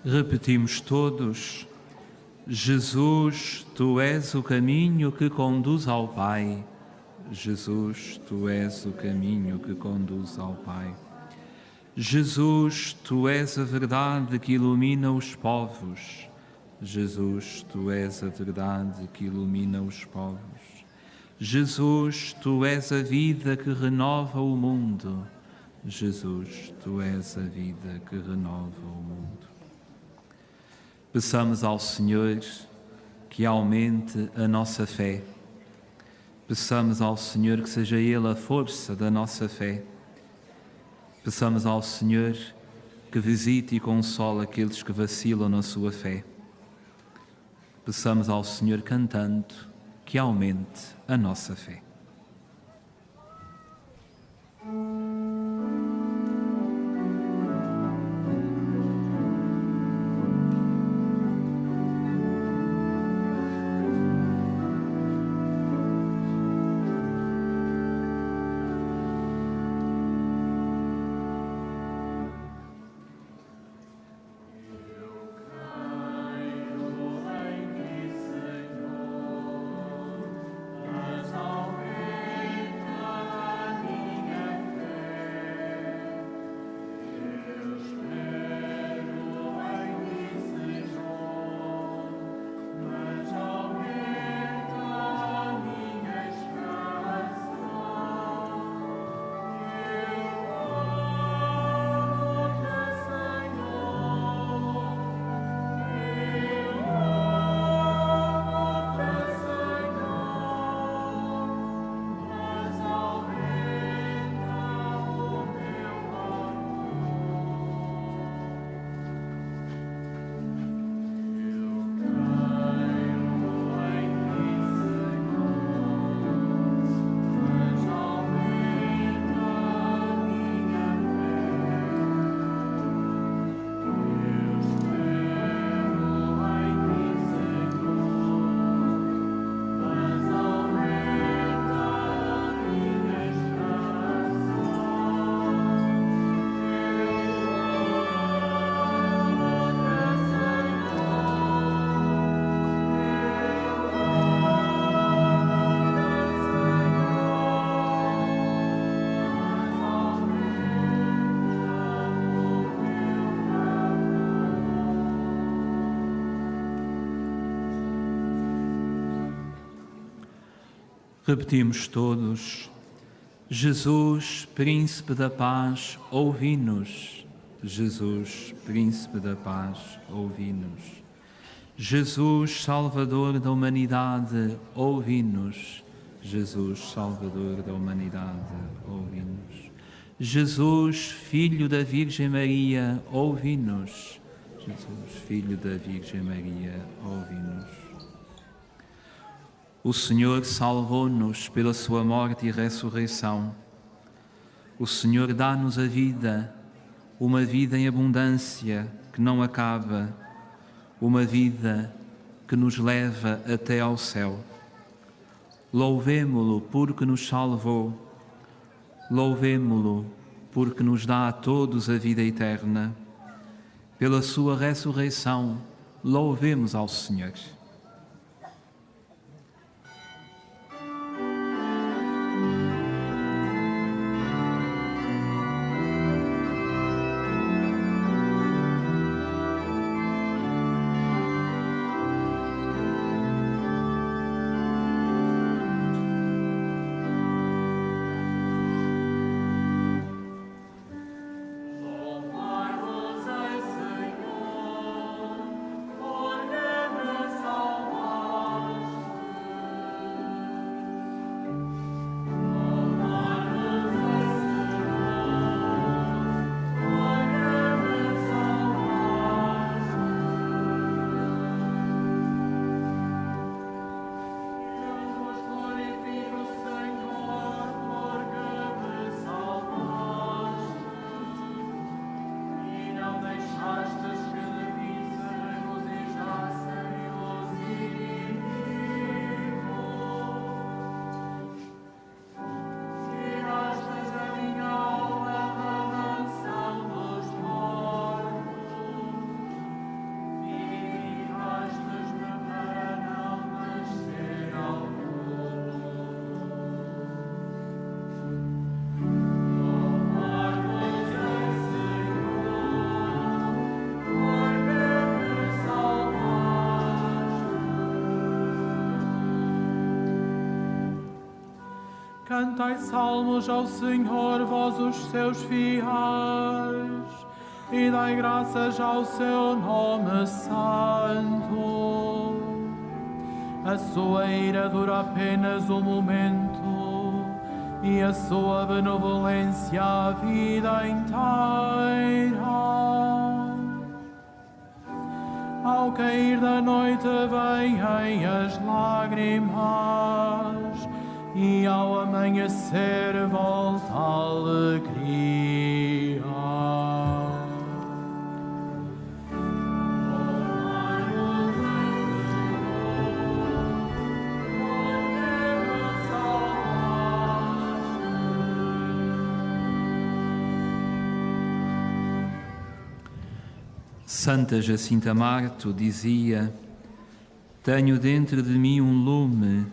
[SPEAKER 5] Repetimos todos: Jesus, tu és o caminho que conduz ao Pai. Jesus, tu és o caminho que conduz ao Pai. Jesus, tu és a verdade que ilumina os povos. Jesus, tu és a verdade que ilumina os povos. Jesus, tu és a vida que renova o mundo. Jesus, tu és a vida que renova o mundo. Peçamos ao Senhor que aumente a nossa fé. Peçamos ao Senhor que seja Ele a força da nossa fé. Peçamos ao Senhor que visite e console aqueles que vacilam na sua fé. Peçamos ao Senhor cantando que aumente a nossa fé. Repetimos todos: Jesus, Príncipe da Paz, ouvi-nos. Jesus, Príncipe da Paz, ouvi-nos. Jesus, Salvador da humanidade, ouvi-nos. Jesus, Salvador da humanidade, ouvi-nos. Jesus, Filho da Virgem Maria, ouvi-nos. Jesus, Filho da Virgem Maria, ouvi-nos. O Senhor salvou-nos pela sua morte e ressurreição. O Senhor dá-nos a vida, uma vida em abundância que não acaba, uma vida que nos leva até ao céu. Louvemo-lo porque nos salvou, louvemo-lo porque nos dá a todos a vida eterna. Pela sua ressurreição, louvemos ao Senhor.
[SPEAKER 6] Louvai-vos, ai Senhor, por Cantai salmos ao Senhor, vós os seus fiéis, e dai graças ao seu nome santo. A sua ira dura apenas um momento, e a sua benevolência a vida inteira. Ao cair da noite vêm as lágrimas, e ao amanhecer volta a alegria.
[SPEAKER 5] Santa Jacinta Marto dizia: tenho dentro de mim um lume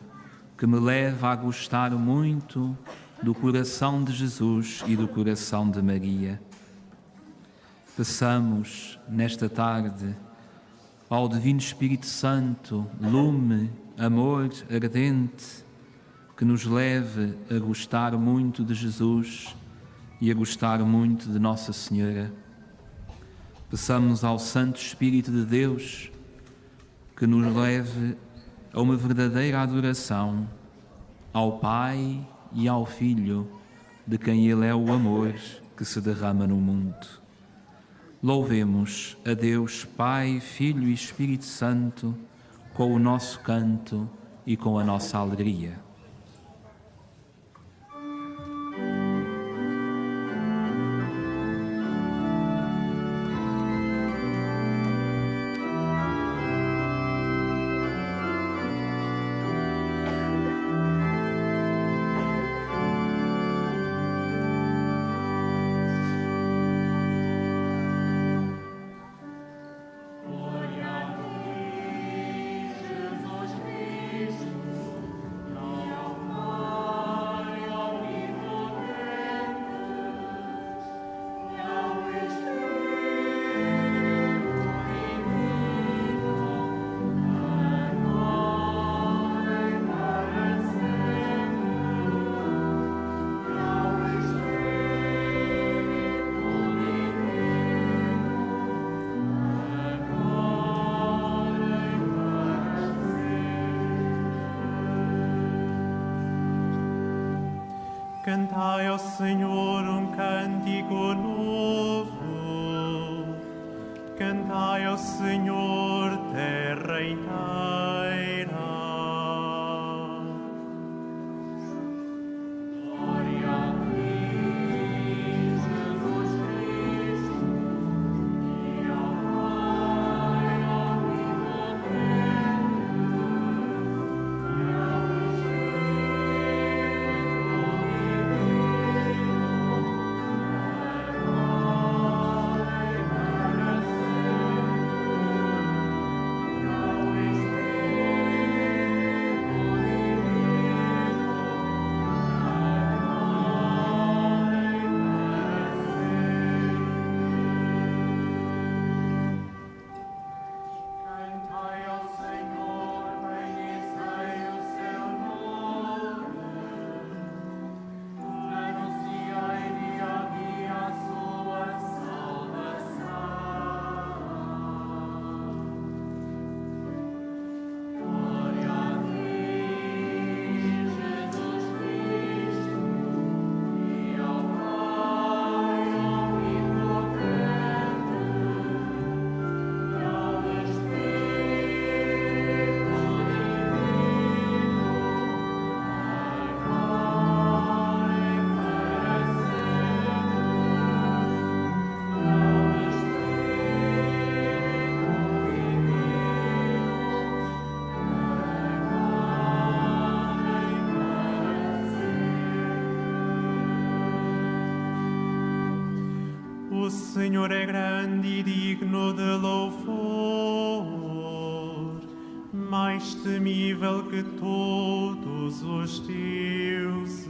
[SPEAKER 5] que me leva a gostar muito do coração de Jesus e do coração de Maria. Peçamos nesta tarde ao Divino Espírito Santo, lume, amor ardente, que nos leve a gostar muito de Jesus e a gostar muito de Nossa Senhora. Peçamos ao Santo Espírito de Deus que nos leve a uma verdadeira adoração ao Pai e ao Filho, de quem Ele é o amor que se derrama no mundo. Louvemos a Deus, Pai, Filho e Espírito Santo, com o nosso canto e com a nossa alegria.
[SPEAKER 6] Cantai ao Senhor um cântico novo. Cantai ao Senhor, terra inteira. Glória a ti, Jesus Cristo, e ao Pai omnipotente, e ao Cantai ao Senhor, bendizei o seu nome. Anunciai dia a dia a sua salvação. Glória a ti, Jesus Cristo, e ao Pai omnipotente, e ao Espírito O Senhor é grande e digno de louvor, mais temível que todos os deuses.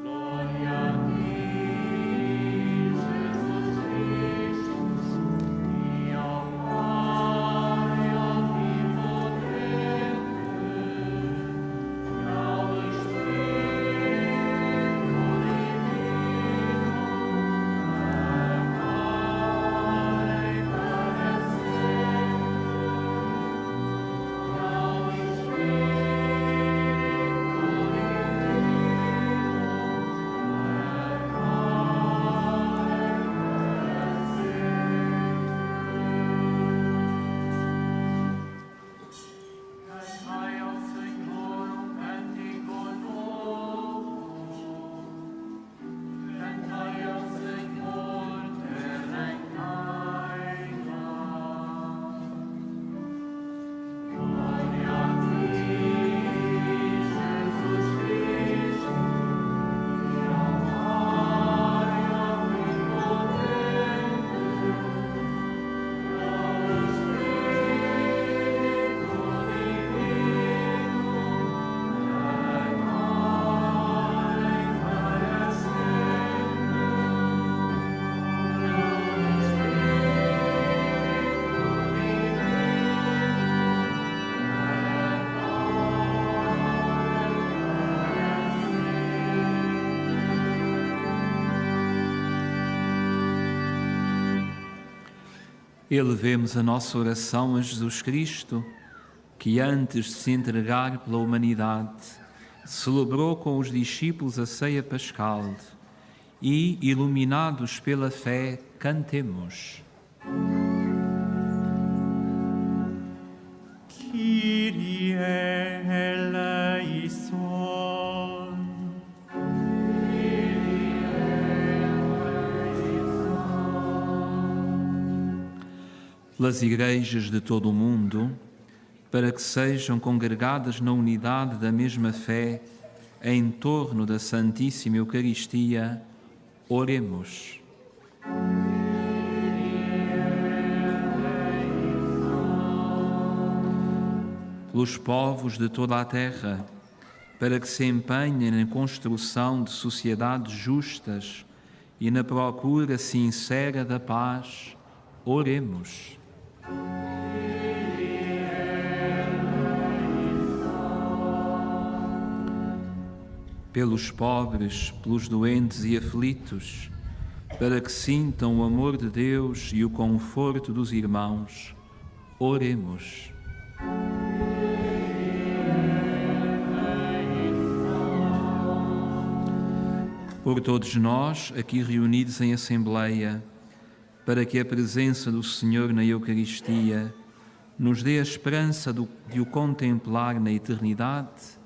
[SPEAKER 6] Glória a ti, Jesus Cristo, e ao Pai omnipotente,
[SPEAKER 5] Elevemos a nossa oração a Jesus Cristo, que antes de se entregar pela humanidade, celebrou com os discípulos a ceia pascal e, iluminados pela fé, cantemos.
[SPEAKER 6] Kyrie eleison.
[SPEAKER 5] Pelas igrejas de todo o mundo, para que sejam congregadas na unidade da mesma fé, em torno da Santíssima Eucaristia, oremos. Pelos povos de toda a terra, para que se empenhem na construção de sociedades justas e na procura sincera da paz, oremos. Pelos pobres, pelos doentes e aflitos, para que sintam o amor de Deus e o conforto dos irmãos, oremos. Por todos nós, aqui reunidos em Assembleia, para que a presença do Senhor na Eucaristia nos dê a esperança de o contemplar na eternidade,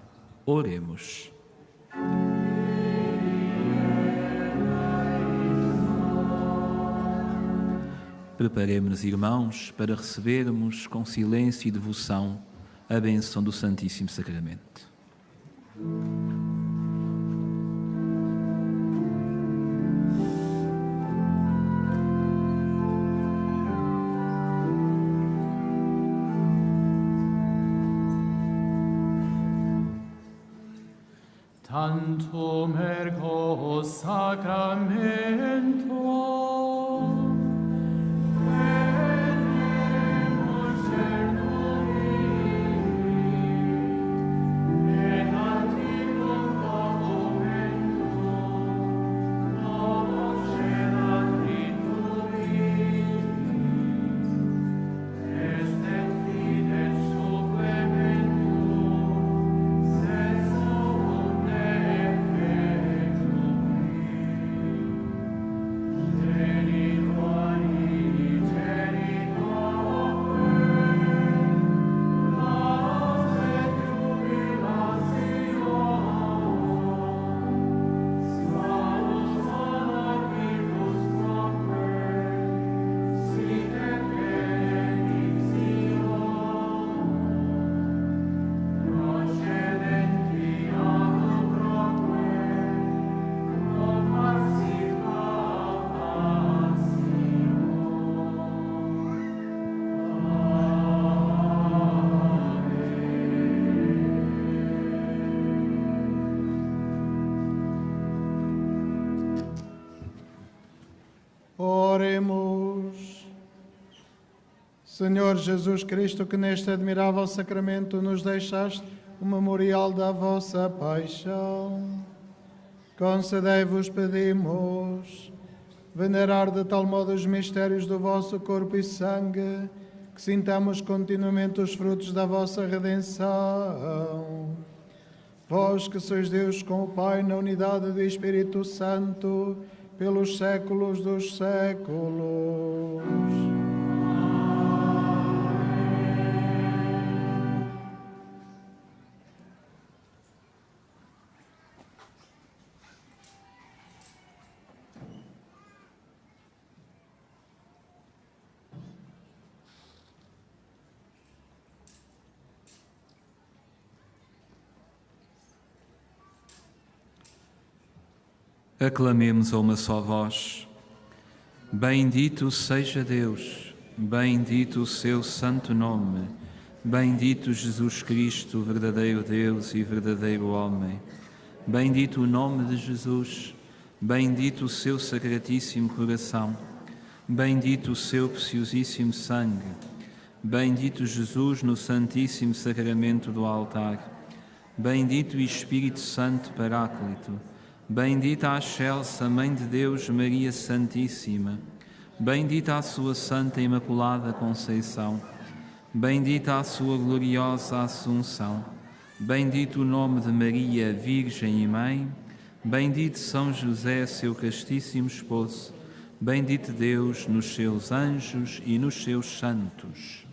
[SPEAKER 5] oremos. Preparemo-nos, irmãos, para recebermos com silêncio e devoção a bênção do Santíssimo Sacramento.
[SPEAKER 6] Tantum ergo sacramento
[SPEAKER 1] Oremos. Senhor Jesus Cristo, que neste admirável sacramento nos deixaste o memorial da vossa paixão, concedei-vos, pedimos, venerar de tal modo os mistérios do vosso corpo e sangue, que sintamos continuamente os frutos da vossa redenção. Vós que sois Deus com o Pai na unidade do Espírito Santo, pelos séculos dos séculos.
[SPEAKER 5] Aclamemos a uma só voz. Bendito seja Deus, bendito o seu santo nome, bendito Jesus Cristo, verdadeiro Deus e verdadeiro homem. Bendito o nome de Jesus, bendito o seu sacratíssimo coração, bendito o seu preciosíssimo sangue, bendito Jesus no santíssimo sacramento do altar, bendito o Espírito Santo Paráclito, bendita a excelsa Mãe de Deus, Maria Santíssima, Bendita a sua Santa e Imaculada Conceição. Bendita a sua gloriosa Assunção. Bendito o nome de Maria, Virgem e Mãe. Bendito São José, seu castíssimo esposo. Bendito Deus nos seus anjos e nos seus santos.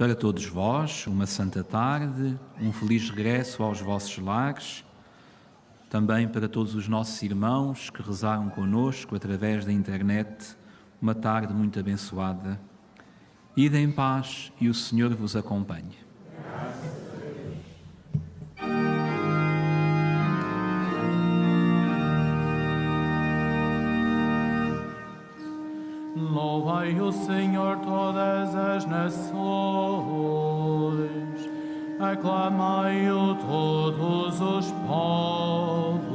[SPEAKER 5] Para todos vós, uma santa tarde, um feliz regresso aos vossos lares. Também para todos os nossos irmãos que rezaram conosco através da internet, uma tarde muito abençoada. Ide em paz e o Senhor vos acompanhe.
[SPEAKER 6] Louvai o Senhor todas as nações, aclamai-o todos os povos.